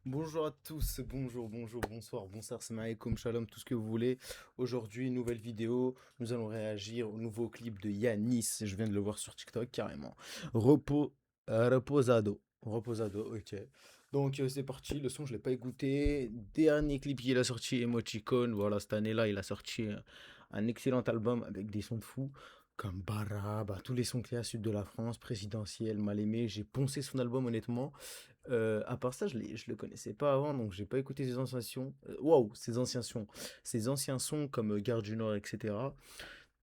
Bonjour à tous, bonjour, bonsoir, bonsoir, c'est Maïkoum, shalom, tout ce que vous voulez. Aujourd'hui, nouvelle vidéo, nous allons réagir au nouveau clip de Yanis, je viens de le voir sur TikTok carrément. Repos, Reposado, ok. Donc c'est parti, le son je l'ai pas écouté. Dernier clip qu'il a sorti, Emoticon, voilà, cette année-là, il a sorti un excellent album avec des sons de fou. Comme Bara, bah, tous les sons clés à sud de la France, présidentiel, mal aimé. J'ai poncé son album honnêtement. À part ça, je le connaissais pas avant, donc j'ai pas écouté ses anciens sons. Waouh, ses anciens sons comme Gare du Nord, etc.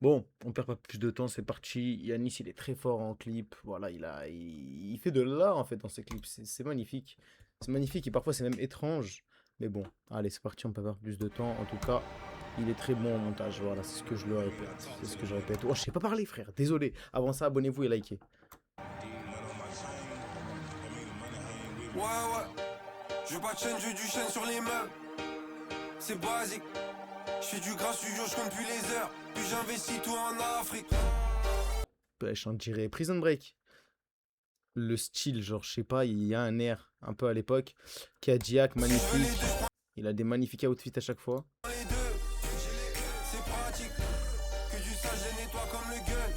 Bon, on perd pas plus de temps, c'est parti. Yanis, il est très fort en clip. Voilà, il fait de l'art en fait dans ses clips. C'est magnifique. C'est magnifique et parfois c'est même étrange. Mais bon, allez, c'est parti, on peut perdre plus de temps. En tout cas, il est très bon au montage. Voilà, c'est ce que je le répète. C'est ce que je répète. Oh, je sais pas parler, frère. Désolé. Avant ça, abonnez-vous et likez. Ouais, ouais, je veux pas de chaîne, je veux du chêne sur les meubles. C'est basique. Je fais du gras studio, je compte plus les heures. Puis j'investis tout en Afrique. Je dirais Prison Break. Le style, genre, je sais pas, il y a un air un peu à l'époque. Cadillac, Si je veux les magnifique. deux, je prends Il a des magnifiques outfits à chaque fois. les deux. C'est pratique. Que du sale, je les nettoie comme le gun.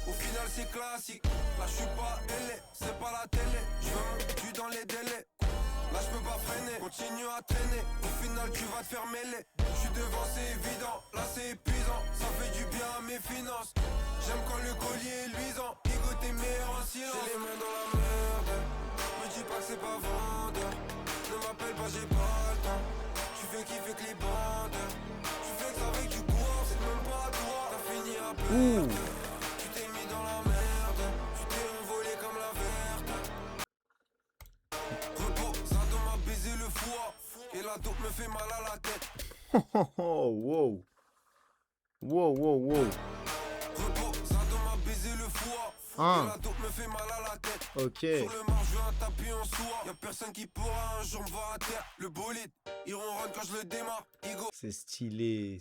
Au final, c'est classique. Là, je suis pas LA, c'est pas la télé. Je veux mon cul dans les délais. Là, je peux pas freiner. Continue à traîner. Au final, tu vas te faire mêler. Je suis devant, c'est évident. Là, c'est épuisant. Ça fait du bien à mes finances. J'aime quand le collier est luisant. Ego, t'es meilleur en silence. J'ai les mains dans la merde. Me dis pas que c'est pas vendeur. Ne m'appelle pas, j'ai pas le temps. Tu fais kiffer que les bandes. Tu fais que ça avec du courant, c'est même pas à toi. T'as fini à Ouh, perdre. Tu t'es mis dans la merde. Tu t'es envolé comme la verte. Repos, ça m'a baisé le foie. Et la dope me fait mal à la tête. wow, wow. Repos, ça m'a baisé le foie. Et Ah, la dope me fait mal à la tête. ok. Sur le marge, je veux un tapis en soie. Y'a personne qui pourra un jour me voir à terre. Le bolide, il ronronne quand je le démarre. Ego, C'est stylé,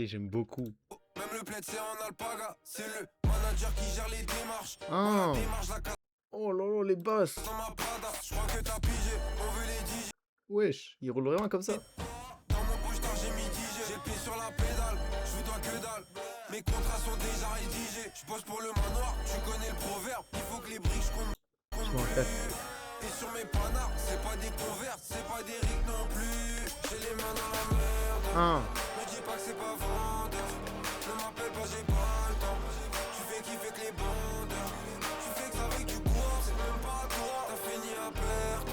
j'aime beaucoup. même le plaid c'est en alpaga. C'est le manager qui gère les démarches. Dans la Ah, démarche, la carte oh là là, les basses. dans ma Prada. Je crois que t'as pigé, on veut les DJ. Wesh, il roule vraiment comme ça. Dans mon poche tard, j'ai mis 10G. J'ai le pied sur la pédale, je vous dois que dalle. Mes contrats sont déjà rédigés. Je bosse pour le manoir, tu connais le proverbe. Il faut que les briques, je compte Je m'en casse. plus. Et sur mes panards, c'est pas des converts, c'est pas des rigs non plus. J'ai les mains dans la merde. Ah, Me dis pas que c'est pas vendeur. Ne m'appelle pas, j'ai pas le temps. Tu fais kiffer que les bandes. Tu fais que ça avec du courant, c'est même pas à toi. T'as fini à perte.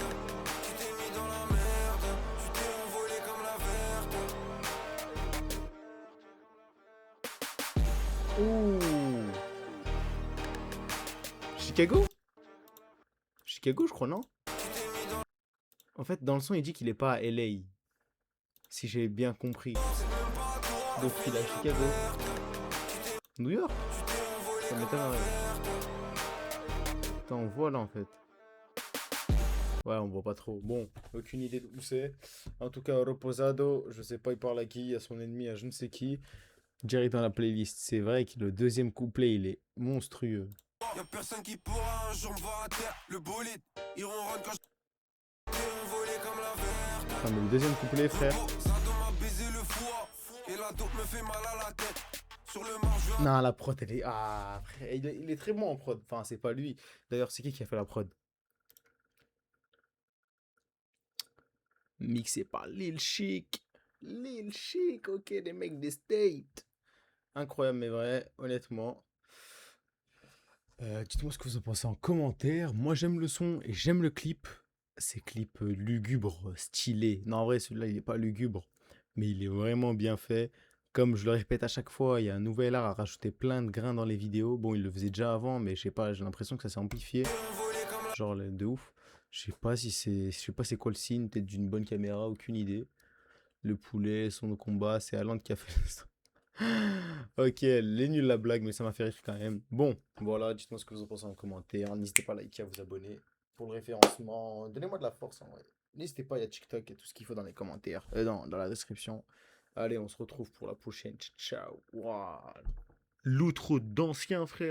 Tu t'es mis dans la merde. Tu t'es envolé comme la verte. ouh. Chicago? Chicago, je crois, non? En fait, dans le son, il dit qu'il est pas à LA. Si j'ai bien compris. Donc il est à Chicago. New York? Ça m'étonnerait. Attends, on voit là en fait. Ouais, on voit pas trop. Bon, aucune idée d'où c'est. En tout cas, Reposado, je sais pas, il parle à qui, à son ennemi, à je ne sais qui. Direct dans la playlist. C'est vrai que le deuxième couplet, il est monstrueux. Y'a personne qui pourra un jour me voir à terre. Le bolide, il ronronne quand je t'ai envolé comme la verte. Ah, mais le deuxième couplet, frère. Ça m'a baisé le foie. Et la dope me fait mal à la tête. Sur le marge, je veux Non, la prod, elle est. Ah, frère, il est très bon en prod. Enfin, c'est pas lui. D'ailleurs, c'est qui a fait la prod? Mixé par Lil Chic. Lil Chic, ok, les mecs des States. Incroyable, mais vrai, honnêtement. Dites-moi ce que vous en pensez en commentaire. Moi, j'aime le son et j'aime le clip. Ces clips lugubres, stylés. Non, en vrai, celui-là, il est pas lugubre, mais il est vraiment bien fait. Comme je le répète à chaque fois, il y a un nouvel art à rajouter plein de grains dans les vidéos. Bon, il le faisait déjà avant, mais je sais pas, j'ai l'impression que ça s'est amplifié. envolé comme la... Genre, de ouf. Je sais pas c'est quoi le signe, peut-être d'une bonne caméra, aucune idée. Le poulet, son combat, c'est Haaland qui a fait ça. Ok, elle est nulle la blague, mais ça m'a fait rire quand même. Bon, voilà, dites-moi ce que vous en pensez en commentaire. N'hésitez pas à liker, à vous abonner pour le référencement. Donnez-moi de la force en vrai. N'hésitez pas, il y a TikTok et tout ce qu'il faut dans les commentaires, dans la description. Allez, on se retrouve pour la prochaine. Ciao. Waouh. L'outro d'ancien frère.